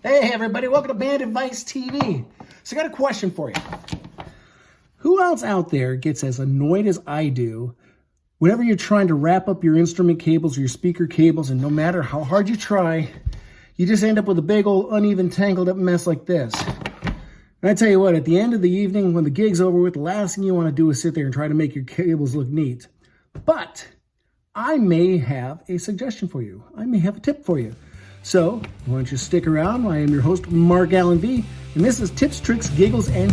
Hey everybody, welcome to Band Advice TV. So I got a question for you. Who else out there gets as annoyed as I do whenever you're trying to wrap up your instrument cables or your speaker cables, and no matter how hard you try, you just end up with a big old uneven tangled up mess like this? And I tell you what, at the end of the evening when the gig's over with, the last thing you want to do is sit there and try to make your cables look neat. But I may have a suggestion for you. I may have a tip for you. So, why don't you stick around? I am your host, Mark Allen V, and this is Tips, Tricks, Giggles, and